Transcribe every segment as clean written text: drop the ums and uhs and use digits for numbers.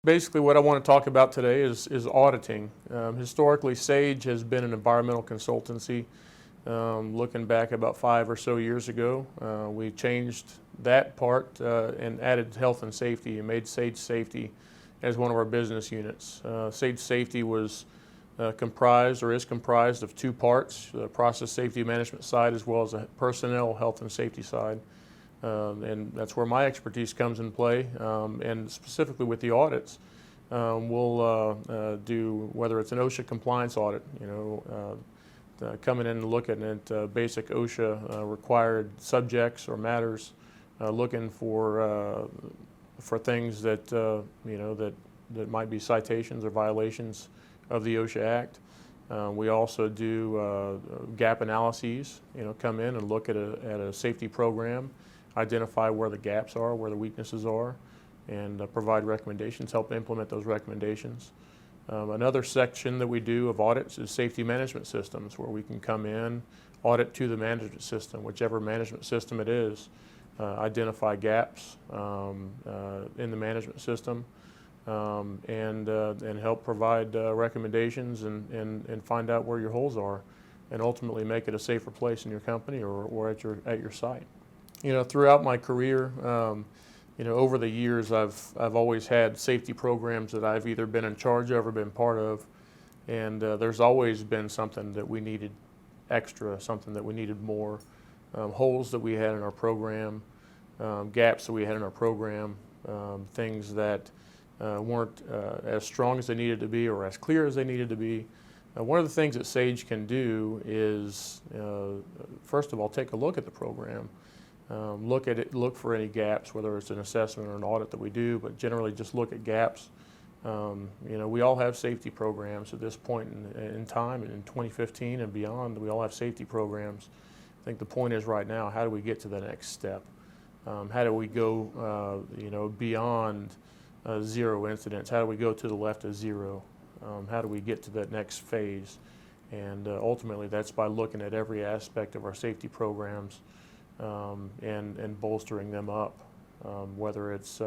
Basically, what I want to talk about today is auditing. Historically, Sage has been an environmental consultancy. Looking back about 5 or so years ago, we changed that part and added health and safety and made Sage Safety as one of our business units. Sage Safety was comprised or is comprised of two parts, the process safety management side as well as a personnel health and safety side. And that's where my expertise comes in play, and specifically with the audits. We'll do, whether it's an OSHA compliance audit, coming in and looking at basic OSHA required subjects or matters, looking for things that that might be citations or violations of the OSHA Act. We also do gap analyses. Come in and look at a safety program, identify where the gaps are, where the weaknesses are, and provide recommendations, help implement those recommendations. Another section that we do of audits is safety management systems, where we can come in, audit to the management system, whichever management system it is, identify gaps in the management system, and help provide recommendations and find out where your holes are, and ultimately make it a safer place in your company or at your site. Throughout my career, over the years, I've always had safety programs that I've either been in charge of or been part of, and there's always been something that we needed extra, something that we needed more, holes that we had in our program, gaps that we had in our program, things that weren't as strong as they needed to be or as clear as they needed to be. One of the things that Sage can do is, first of all, take a look at the program. Look at it, look for any gaps, whether it's an assessment or an audit that we do, but generally just look at gaps. We all have safety programs at this point in time, in 2015 and beyond. We all have safety programs. I think the point is right now, how do we get to the next step? How do we go, beyond zero incidents? How do we go to the left of zero? How do we get to that next phase? And ultimately, that's by looking at every aspect of our safety programs. And bolstering them up, whether it's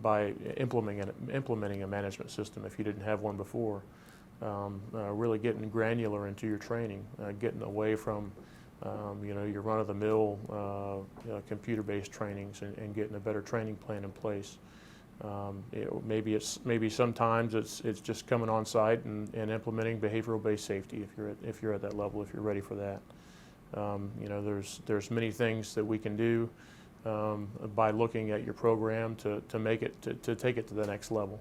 by implementing a management system if you didn't have one before, really getting granular into your training, getting away from your run-of-the-mill computer-based trainings and getting a better training plan in place. Maybe sometimes it's just coming on site and implementing behavioral-based safety if you're at that level, if you're ready for that. There's many things that we can do by looking at your program to make it to take it to the next level.